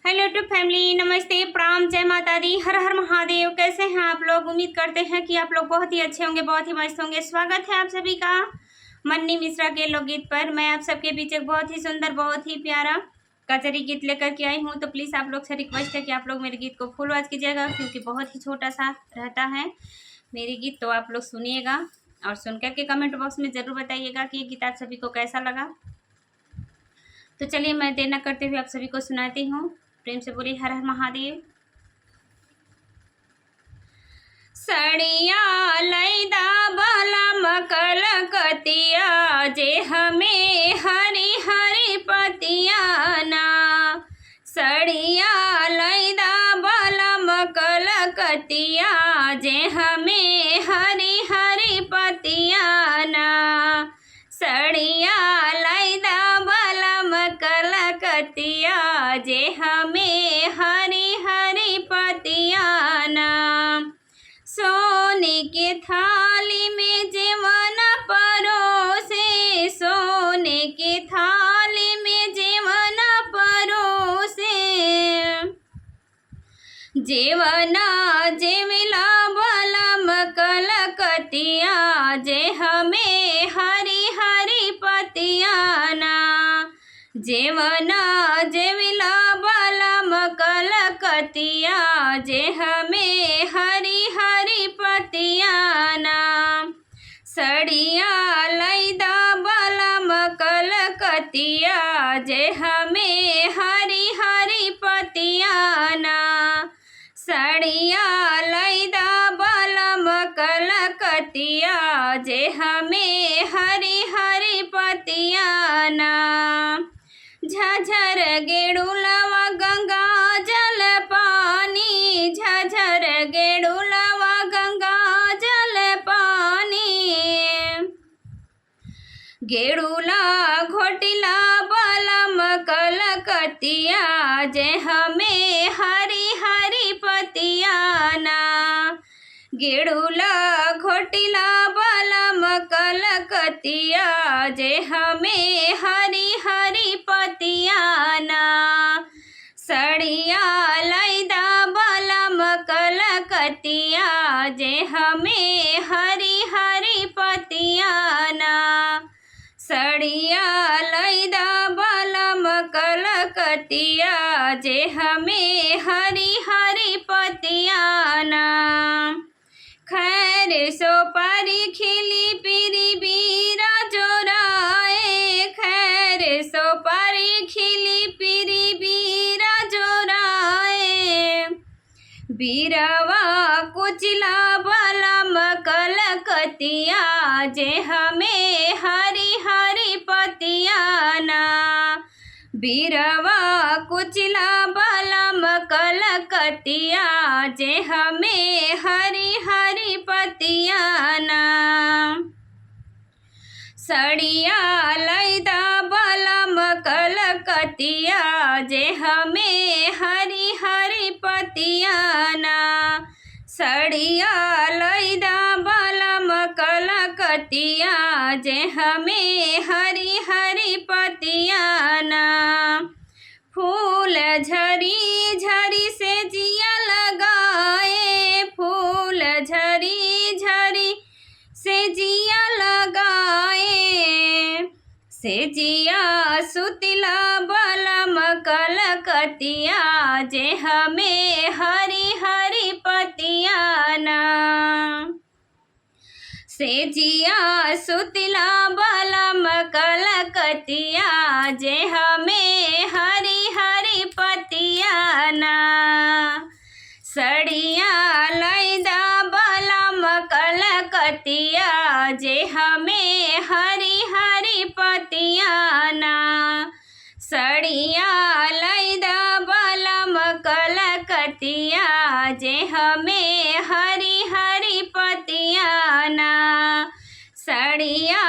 Hello YouTube family, नमस्ते, प्रणाम, जय माता दी, हर हर महादेव। कैसे हैं आप लोग? उम्मीद करते हैं कि आप लोग बहुत ही अच्छे होंगे, बहुत ही मस्त होंगे। स्वागत है आप सभी का मन्नी मिश्रा के लोकगीत पर। मैं आप सबके बीच एक बहुत ही सुंदर, बहुत ही प्यारा कचरी गीत लेकर के आई हूँ। तो प्लीज़ आप लोग से रिक्वेस्ट है कि आप लोग मेरे गीत को फुल वॉच कीजिएगा, क्योंकि बहुत ही छोटा सा रहता है मेरी गीत। तो आप लोग सुनिएगा और सुन करके कमेंट बॉक्स में ज़रूर बताइएगा कि ये गीत आप सभी को कैसा लगा। तो चलिए मैं देर न करते हुए आप सभी को सुनाती हूँ। प्रेम से बोलिए हर हर महादेव। सड़िया लैदा बलम कलकतिया, जे हमें हरी हरी पतिया ना। सड़िया लैदा बलम कलकतिया, जे हमें हरी हरी पतिया ना। सड़िया लैदा बलम कलकतिया, जे हमें हरी हरी पतिया ना। सोने के थाली में जेवन परोसे, सोने के थाली में जेवन परोसे। जेवना जेमिला बलम कलकतिया, जे हमें हरी हरी पतिया ना। जेवना जेमिला बलम कलकतिया, जे हमें हरी हरी पतिया ना। सड़िया लैदा बलम कलकतिया, जे हमें हरी हरी पतिया ना। सड़िया लैदा बलम कलकतिया, जे हमें हरी हरी पतिया ना। झझर गेड़ुलवा गंगा जल पानी, झझर गेड़ुलवा गंगा जल पानी। गेड़ुला घोटिला बलम कलकतिया, जे हमें हरी हरी पतिया ना। गेड़ुला घोटिला बलम कलकतिया, जे हमें हरी हरी पतिया ना। सड़िया लैदा बलम कलकतिया, जे हमें हरी हरी पतिया ना। सड़िया लैदा बलम कलकतिया, जे हमें हरी हरी पतिया ना। खैर सोपारी खिली पीरी बीरा जोराए, खैर सोपारी खिली पीरी बीरा जोराए। बीरवा कुचिला बलम कलकतिया, जे हमें हरी हरी पतिया ना। बीरवा कुचिला बलम कलकतिया, जे हमें हरी हरी पतिया ना। सड़िया लैदा बलम कलकतिया, जे हमें हरी हरी पतिया ना। सड़िया लैदा बलम कलकतिया, जे हमें हरी हरी पतिया ना। फूल झरी झरी से जिया लगाए, फूल झरी झरी से जिया लगाए। से जिया सुतिला बलम कलकतिया, जे हमें हरी हरी पतिया ना। से जिया सुतिला बलम कलकतिया, जे हमें हरी हरी पतिया ना। सड़िया लैदा बलम कलकतिया, जे हमें हरी हरी पतिया ना। सड़िया लैदा बलम कलकतिया, जे हमें हरी हरी पतिया ना। सड़िया